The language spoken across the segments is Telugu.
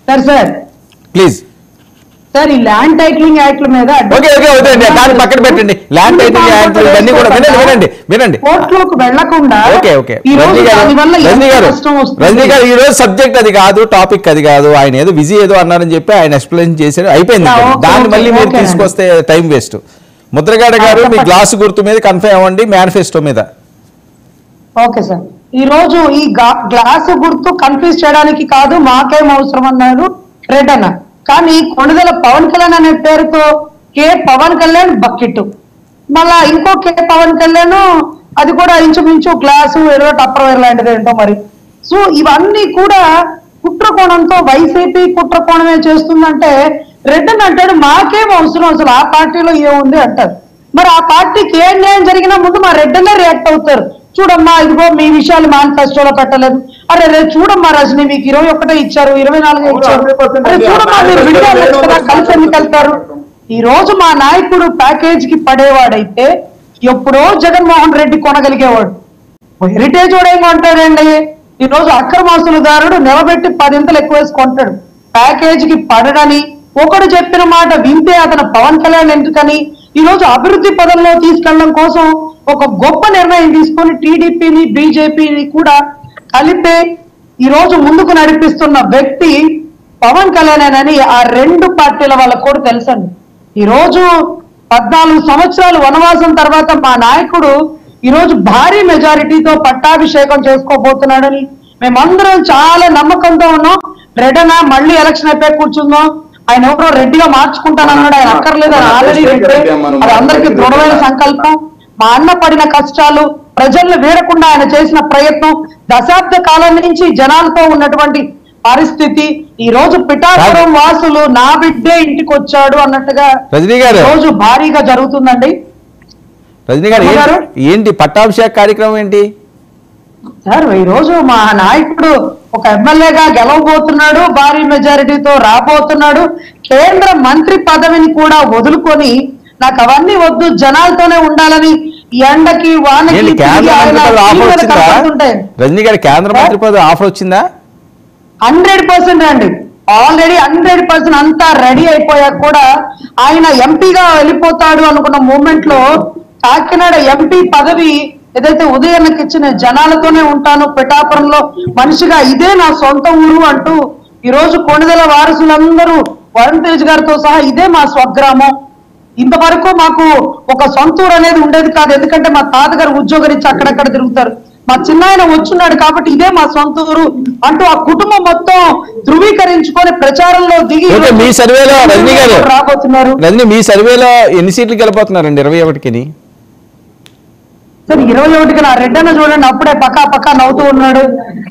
సార్ ప్లీజ్ సార్ ఈ ల్యాండ్ టైటిలింగ్ యాక్ట్ల మీద పక్కన పెట్టండి. ల్యాండ్ టైటిలింగ్ యాక్ట్ ఇవన్నీ కూడా వినండి కోర్టులోకి వెళ్లకుండా రజనీ గారు ఈ రోజు సబ్జెక్ట్ అది కాదు, టాపిక్ అది కాదు. ఆయన ఏదో బిజీ ఏదో అన్నారని చెప్పి ఆయన ఎక్స్ప్లెయిన్ చేశారు, అయిపోయింది. దాన్ని మళ్ళీ మీరు తీసుకొస్తే టైం వేస్ట్. ముద్రగడ గారు మీ గ్లాసు గుర్తు మీద కన్ఫర్మ్ అవ్వండి, మేనిఫెస్టో మీద. ఓకే సార్, ఈ రోజు ఈ గ్లాసు గుర్తు కన్ఫ్యూజ్ చేయడానికి కాదు, మాకేం అవసరం అన్నాడు రెడ్ అన్న. కానీ కొణిదెల పవన్ కళ్యాణ్ అనే పేరుతో కే పవన్ కళ్యాణ్ బకెట్, మళ్ళా ఇంకో కే పవన్ కళ్యాణ్, అది కూడా ఇంచుమించు గ్లాసు ఏదో టప్పర్వేర్ లాంటిది ఏంటో మరి. సో ఇవన్నీ కూడా కుట్రకోణంతో వైసీపీ కుట్రకోణమే చేస్తుందంటే రెడ్ అని అంటాడు మాకేం అవసరం, అసలు ఆ పార్టీలో ఏముంది అంటారు. మరి ఆ పార్టీకి ఏ న్యాయం జరిగినా ముందు మా రెడ్డనే రియాక్ట్ అవుతారు. చూడమ్మా ఇదిగో మీ విషయాలు మేనిఫెస్టోలో పెట్టలేదు, అరే రేపు చూడమ్మా రజనీ మీకు 21 ఇచ్చారు, 24 ఇచ్చారు, చూడమ్మా మీరు విడిగా కలిసి ఎందుకు వెళ్తారు. ఈ రోజు మా నాయకుడు ప్యాకేజ్ కి పడేవాడైతే ఎప్పుడో జగన్మోహన్ రెడ్డి కొనగలిగేవాడు. హెరిటేజ్ కూడా ఏం కొంటాడండి, ఈ రోజు అక్రమాసులదారుడు నిలబెట్టి 10 ఎక్కువ వేసి కొంటాడు. ప్యాకేజ్ కి పడడని ఒకడు చెప్పిన మాట వింటే అతను పవన్ కళ్యాణ్ ఎందుకని ఈ రోజు అభివృద్ధి పదంలో తీసుకెళ్లడం కోసం ఒక గొప్ప నిర్ణయం తీసుకొని టీడీపీని బీజేపీని కూడా కలిపే ఈ రోజు ముందుకు నడిపిస్తున్న వ్యక్తి పవన్ కళ్యాణ్ అని ఆ రెండు పార్టీల వాళ్ళకు కూడా తెలుసండి. ఈ రోజు 14 సంవత్సరాలు వనవాసం తర్వాత మా నాయకుడు ఈ రోజు భారీ మెజారిటీతో పట్టాభిషేకం చేసుకోబోతున్నాడని మేమందరం చాలా నమ్మకంతో ఉన్నాం. రెడనా మళ్ళీ ఎలక్షన్ అయిపోయి కూర్చుందాం, ఆయన ఎవరో రెడ్డిగా మార్చుకుంటానన్నాడు, ఆయన అక్కర్లేదు, ఆయన ఆల్రెడీ రెడ్డి. అది అందరికీ దృఢమైన సంకల్పం. మా అన్న పడిన కష్టాలు, ప్రజల్ని వేడకుండా ఆయన చేసిన ప్రయత్నం, దశాబ్ద కాలం నుంచి జనాలతో ఉన్నటువంటి పరిస్థితి, ఈ రోజు పిఠాపురం వాసులు నా బిడ్డే ఇంటికి వచ్చాడు అన్నట్టుగా రోజు భారీగా జరుగుతుందండి. రజనీ గారు ఏంటి పట్టాభిషేక కార్యక్రమం ఏంటి సార్? ఈ రోజు మా నాయకుడు ఒక ఎమ్మెల్యేగా గెలవబోతున్నాడు, భారీ మెజారిటీతో రాబోతున్నాడు. కేంద్ర మంత్రి పదవిని కూడా వదులుకొని నాకు అవన్నీ వద్దు, జనాలతోనే ఉండాలని ఎండకి వానకి రజనీ గారి కేంద్ర మంత్రి పదవి ఆఫర్ వచ్చిందా? 100% అండి, ఆల్రెడీ 100% అంతా రెడీ అయిపోయాక కూడా ఆయన ఎంపీగా వెళ్ళిపోతాడు అనుకున్న మూమెంట్ లో కాకినాడ ఎంపీ పదవి ఏదైతే ఉదయానికి ఇచ్చిన జనాలతోనే ఉంటాను, పిఠాపురంలో మనిషిగా ఇదే నా సొంత ఊరు అంటూ ఈ రోజు కొణిదెల వారసులందరూ వరుణ్ తేజ్ గారితో సహా ఇదే మా స్వగ్రామం. ఇంతవరకు మాకు ఒక సొంత ఊరు అనేది ఉండేది కాదు, ఎందుకంటే మా తాతగారు ఉద్యోగం ఇచ్చి అక్కడక్కడ తిరుగుతారు. మా చిన్నాయన వచ్చున్నాడు కాబట్టి ఇదే మా సొంత ఊరు అంటూ ఆ కుటుంబం మొత్తం ధృవీకరించుకొని ప్రచారంలో దిగి మీ సర్వేలో రజనీ గారు రాబోతున్నారు. రజనీ మీ సర్వేలో ఎన్ని సీట్లు గెలిపోతున్నారండి? 21కి సార్ 21కి నా రెడ్డన్న చూడండి అప్పుడే పక్కా నవ్వుతూ ఉన్నాడు.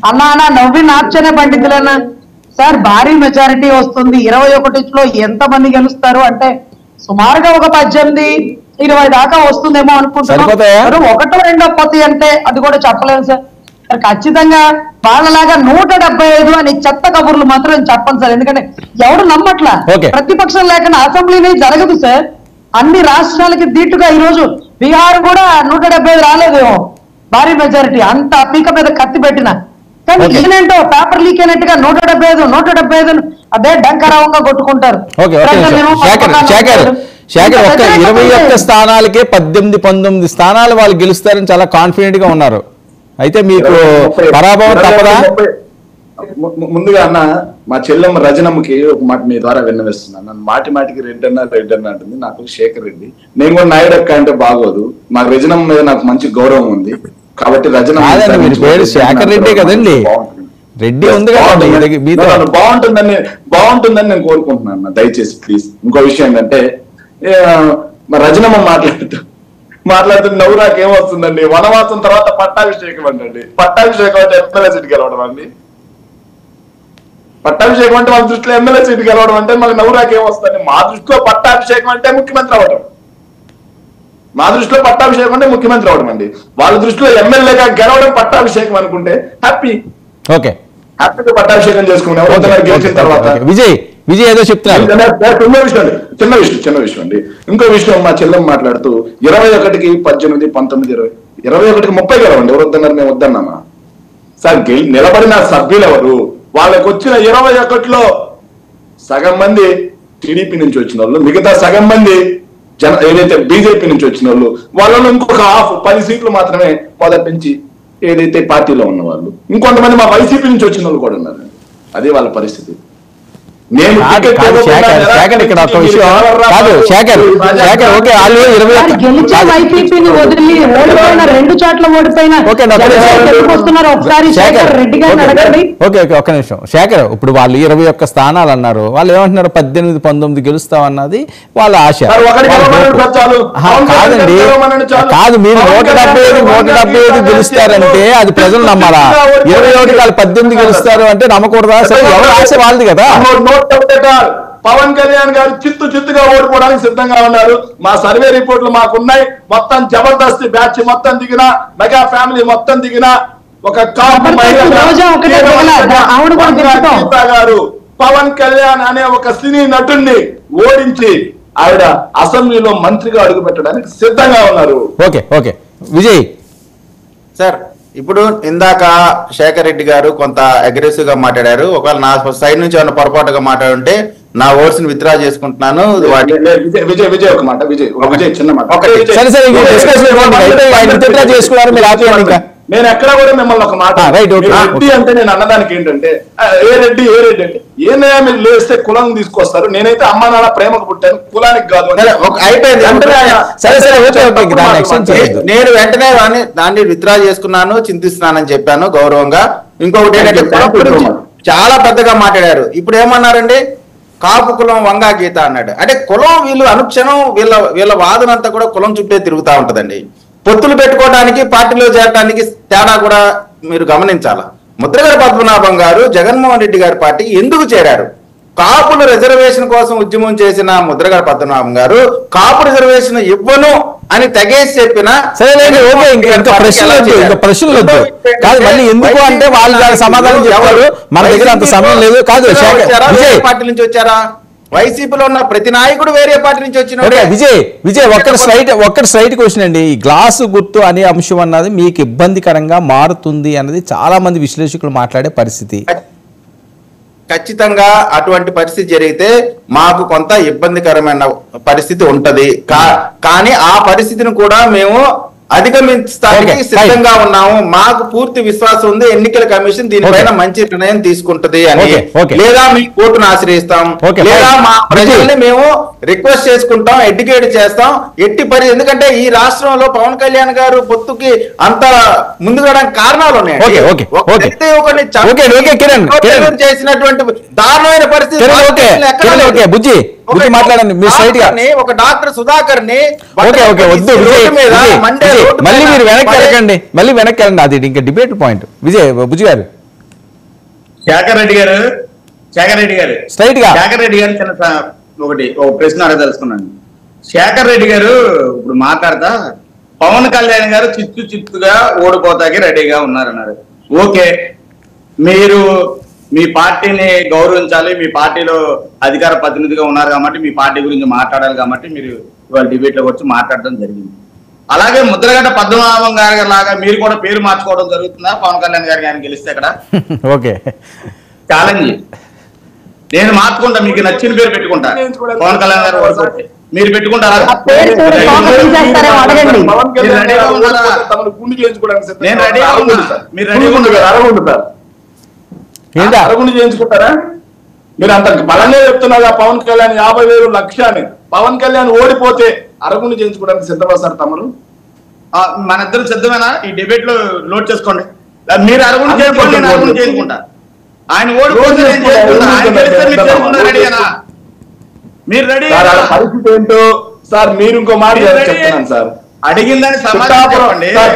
అన్నా నవ్వి నార్చనే పండితులన్నా. సార్ భారీ మెజారిటీ వస్తుంది. 21లో ఎంత మంది గెలుస్తారు అంటే సుమారుగా ఒక 18-20 దాకా వస్తుందేమో అనుకుంటున్నాను. 1 2 పోతాయి అంటే అది కూడా చెప్పలేము సార్. ఖచ్చితంగా వాళ్ళలాగా 175 అని చెత్త కబుర్లు మాత్రం చెప్పను సార్, ఎందుకంటే ఎవడు నమ్మట్లా. ప్రతిపక్షం లేకుండా అసెంబ్లీని జరగదు సార్. అన్ని రాష్ట్రాలకి దీటుగా ఈ రోజు బీహార్ కూడా 175 రాలేదేమో భారీ మెజారిటీ, అంత పీక మీద కత్తి పెట్టిన. కానీ ఈయనేంటో పేపర్ లీక్ అయినట్టుగా 175 అదే డంకరావంగా కొట్టుకుంటారు. 21 స్థానాలకే 18-19 స్థానాలు వాళ్ళు గెలుస్తారని చాలా కాన్ఫిడెంట్ గా ఉన్నారు. అయితే మీకు పరాభవం తప్పదా? ముందుగా అన్న మా చెల్లెమ్మ రజనమ్మకి ఒక మాట మీ ద్వారా విన్నవిస్తున్నాను. నన్ను మాటికి రెడ్డి అన్న అంటుంది. నాకు శేఖర్ రెడ్డి, నేను కూడా నాయుడు అక్క అంటే బాగోదు. మా రజనమ్మ మీద నాకు మంచి గౌరవం ఉంది కాబట్టి రజనమ్మ శేఖర్ రెడ్డి కదండి, రెడ్డి ఉంది బాగుంటుందని నేను కోరుకుంటున్నాను. దయచేసి ప్లీజ్. ఇంకో విషయం ఏంటంటే మా రజనమ్మ మాట్లాడుతూ నవ్వు నాకేమొస్తుందండి, వనవాసం తర్వాత పట్టాభిషేకం అంటండి. పట్టాభిషేకం అంటే ఎమ్మెల్యే సీట్ గెలవడం అండి. పట్టాభిషేకం అంటే వాళ్ళ దృష్టిలో ఎమ్మెల్యే సీట్ గెలవడం అంటే మాకు నవ్వు నాకేమొస్తుంది. మా దృష్టిలో పట్టాభిషేకం అంటే ముఖ్యమంత్రి అవ్వడం. మా దృష్టిలో పట్టాభిషేకం అంటే ముఖ్యమంత్రి అవడం అండి. వాళ్ళ దృష్టిలో ఎమ్మెల్యేగా గెలవడం పట్టాభిషేకం అనుకుంటే హ్యాపీగా పట్టాభిషేకం చేసుకున్నాం గెలిచిన తర్వాత. విజయ్ ఏదో చెప్తున్నారు. చిన్న విషయం అండి. ఇంకో విషయం మా చెల్లెమ్మ మాట్లాడుతూ 21కి 18, 19, 20, 21కి 30 గెలవండి. ఎవరు వద్దన్నారు? మేము వద్దన్నామా సార్? నిలబడిన సభ్యులు ఎవరు? వాళ్ళకి వచ్చిన 21లో సగం మంది టీడీపీ నుంచి వచ్చిన వాళ్ళు, మిగతా సగం మంది ఏదైతే బీజేపీ నుంచి వచ్చిన వాళ్ళలో ఇంకొక 10 సీట్లు మాత్రమే మొదటి నుంచి ఏదైతే పార్టీలో ఉన్న వాళ్ళు, ఇంకొంతమంది మా వైసీపీ నుంచి వచ్చిన వాళ్ళు కూడా ఉన్నారు. అదే వాళ్ళ పరిస్థితి. నేను శేఖర్ ఇక్కడ ఒక విషయం కాదు, శేఖర్ ఓకే వాళ్ళు 20 గెలిచే వైసీపీని వదిలి ఓడిపోయిన 2 చోట్ల ఓడిపోయిన వస్తున్నారు. ఒకసారి శేఖర్ రెడ్డి గారిని అడగండి. ఓకే ఒక్క నిమిషం శేఖర్, ఇప్పుడు వాళ్ళు 21 స్థానాలు అన్నారు, వాళ్ళు ఏమంటున్నారు 18, 19 గెలుస్తామన్నది వాళ్ళ ఆశ. కాదండి కాదు, మీరు 175 గెలుస్తారంటే అది ప్రజలు నమ్మాలా? 21 వాళ్ళు 18 గెలుస్తారు అంటే నమ్మకూడదా? సరే ఎవరు ఆశ వాళ్ళది కదా. పవన్ కళ్యాణ్ గారు చిత్తుగా ఓడిపోవడానికి సిద్ధంగా ఉన్నారు. మా సర్వే రిపోర్ట్లు మాకున్నాయి. మొత్తం జబర్దస్త్ బ్యాచ్ మొత్తం దిగిన, మెగా ఫ్యామిలీ మొత్తం దిగిన ఒక కాపు గీతా గారు పవన్ కళ్యాణ్ అనే ఒక సినీ నటుడిని ఓడించి ఆవిడ అసెంబ్లీలో మంత్రిగా అడుగు పెట్టడానికి సిద్ధంగా ఉన్నారు. ఓకే విజయ్ సార్, ఇప్పుడు ఇందాక శేఖర్ రెడ్డి గారు కొంత అగ్రెసివ్ గా మాట్లాడారు. ఒకవేళ నా సైడ్ నుంచి ఏమైనా పొరపాటుగా మాట్లాడుంటే నా ఓట్స్ ని విత్డ్రా చేసుకుంటున్నాను. విజయ్ ఒక మాట, విజయ్ చిన్న మాట. నేను ఎక్కడ కూడా మిమ్మల్ని ఒక మాట, రెడ్డి అంటే నేను అన్నదానికి ఏంటంటే ఏ రెడ్డి అంటే ఏమైనా మీరు లేస్తే కులం తీసుకొస్తారు. నేనైతే అమ్మ నాన్న ప్రేమకు పుట్టాను, కులానికి కాదు. నేను వెంటనే దాన్ని విత్డ్రా చేసుకున్నాను, చింతిస్తున్నానని చెప్పాను గౌరవంగా. ఇంకొకటి ఏంటంటే చాలా పెద్దగా మాట్లాడారు. ఇప్పుడు ఏమన్నారండి, కాపు కులం వంగా గీత అన్నాడు. అంటే కులం వీళ్ళు అనుక్షణం వీళ్ళ వాదనంతా కూడా కులం చుట్టే తిరుగుతూ ఉంటదండి. పొత్తులు పెట్టుకోవడానికి పార్టీలో చేరడానికి తేడా కూడా మీరు గమనించాల. ముద్రగడ పద్మనాభం గారు జగన్మోహన్ రెడ్డి గారి పార్టీ ఎందుకు చేరారు? కాపుల రిజర్వేషన్ కోసం ఉద్యమం చేసిన ముద్రగడ పద్మనాభం గారు కాపు రిజర్వేషన్ ఇవ్వను అని తెగేసి చెప్పిన ప్రశ్నలు కాదు, మళ్ళీ ఎందుకు అంటే వాళ్ళు దానికి సమాధానం చెప్పారు. మన దగ్గర అంత సమయం లేదు. కాదు పార్టీ నుంచి వచ్చారా? వైసీపీలో ఉన్న ప్రతి నాయకుడు వేరే పార్టీ నుంచి వచ్చిన. విజయ్ ఒక్కటి స్ట్రైట్ క్వశ్చన్ అండి. ఈ గ్లాసు గుర్తు అనే అంశం అన్నది మీకు ఇబ్బందికరంగా మారుతుంది అన్నది చాలా మంది విశ్లేషకులు మాట్లాడే పరిస్థితి. ఖచ్చితంగా అటువంటి పరిస్థితి జరిగితే మాకు కొంత ఇబ్బందికరమైన పరిస్థితి ఉంటది. కానీ ఆ పరిస్థితిని కూడా మేము అధిగమించడానికి సిద్ధంగా ఉన్నాము. మాకు పూర్తి విశ్వాసం ఉంది ఎన్నికల కమిషన్ దీనిపైన మంచి నిర్ణయం తీసుకుంటది అని. లేదా మీ కోర్టును ఆశ్రయిస్తాం, లేదా మా ప్రజల్ని మేము రిక్వెస్ట్ చేసుకుంటాం, ఎడ్యుకేట్ చేస్తాం. ఎందుకంటే ఈ రాష్ట్రంలో పవన్ కళ్యాణ్ గారు పొత్తుకి అంత ముందుకు రావడానికి కారణాలు ఉన్నాయి. చేసినటువంటి దారుణమైన పరిస్థితి ఒక డాక్టర్ సుధాకర్ ని మళ్ళీ మీరు వెనక్కి వెళ్ళండి. అది ఇంకా డిబేట్ పాయింట్. బుజ్జి గారు, శేఖర్ రెడ్డి గారు స్ట్రైట్ గా శేఖర్ రెడ్డి గారు ఒక ప్రశ్న అడగదలుచుకున్నాను. శేఖర్ రెడ్డి గారు ఇప్పుడు మాట్లాడతా పవన్ కళ్యాణ్ గారు చిత్తుగా ఓడిపోతాకి రెడీగా ఉన్నారన్నారు. ఓకే, మీరు మీ పార్టీని గౌరవించాలి, మీ పార్టీలో అధికార ప్రతినిధిగా ఉన్నారు కాబట్టి మీ పార్టీ గురించి మాట్లాడాలి కాబట్టి మీరు ఇవాళ డిబేట్ లో వచ్చి మాట్లాడడం జరిగింది. అలాగే ముద్రగడ్డ పద్మనాభం గారి లాగా మీరు కూడా పేరు మార్చుకోవడం జరుగుతుందా పవన్ కళ్యాణ్ గారికి ఆయన గెలిస్తే? అక్కడ ఓకే ఛాలెంజ్, నేను మార్చుకుంటా, మీకు నచ్చిన పేరు పెట్టుకుంటా. పవన్ కళ్యాణ్ గారు ఓడిపోతే మీరు పెట్టుకుంటారా? నేను రెడీగా ఉన్నా, మీరు రెడీగా ఉంటారా? అరగుండి చేయించుకుంటారా? మీరు అంత బలంగా చెప్తున్నారా పవన్ కళ్యాణ్ 50,000 లక్ష్యాన్ని? పవన్ కళ్యాణ్ ఓడిపోతే అరగుండి చేయించుకోవడానికి సిద్ధపడతారు తమరు? మన ఇద్దరు సిద్ధమేనా? ఈ డిబేట్ లో లోడ్ చేసుకోండి. మీరు అరగుండి చేసుకోండి, నేను అరగుండి చేసుకుంటా. ఆయన ఓడిపోతే నేను చేసుకుంటా, ఆయన గెలిస్తే మీరు చేసుకుంటా. రెడీనా? మీరు రెడీ? పరిస్థితి ఏంటో సార్ మీరు ఇంకో మాట చెప్తున్నాను సార్. అడిగిందని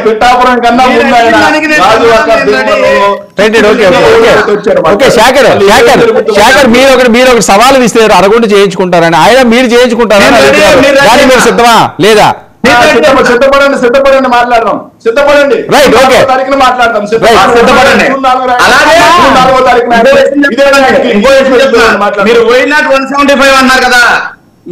పిఠాపురం కన్నా మీరు ఒక సవాలు విస్తారు అరగుండు చేయించుకుంటారని. ఆయన మీరు చేయించుకుంటారని మీరు సిద్ధమా లేదా? సిద్ధపడండి మాట్లాడదాం. సిద్ధపడండి. రైట్, ఓకే, మాట్లాడదాం. సిద్ధపడండి. మీరు పోయినట్టు 175 అన్నారు కదా,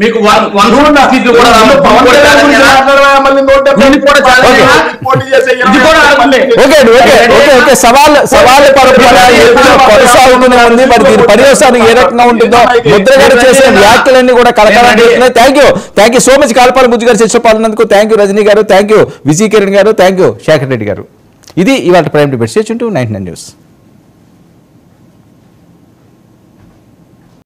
మీకు 100 సీట్లు కూడా రావాలి. పవన్ కళ్యాణ్ గురించి మాట్లాడమా? మళ్ళీ 170 దీనికి కూడా చాలా ఓకే. పోటీ చేసే ఇది కూడా మళ్ళీ ఓకే సవాల్ పరంపర ఎప్పుడు కొనసాగుతూనే ఉంది. మరి దీని పర్యవసానం ఏ రకంగా ఉంటుందో ముద్రగడ చేసే వ్యాఖ్యలన్నీ కూడా కలకాలం చేస్తున్నాయి. థ్యాంక్ యూ సో మచ్ కాల్పాల బుజ్జి గారు చర్చ పాల్గొన్నందుకు. థ్యాంక్ యూ రజనీ గారు, థ్యాంక్ యూ విజయ్ కిరణ్ గారు, థ్యాంక్ యూ శేఖర్ రెడ్డి గారు. ఇది ఇవాళ prime debate. Stay tuned to 99 news.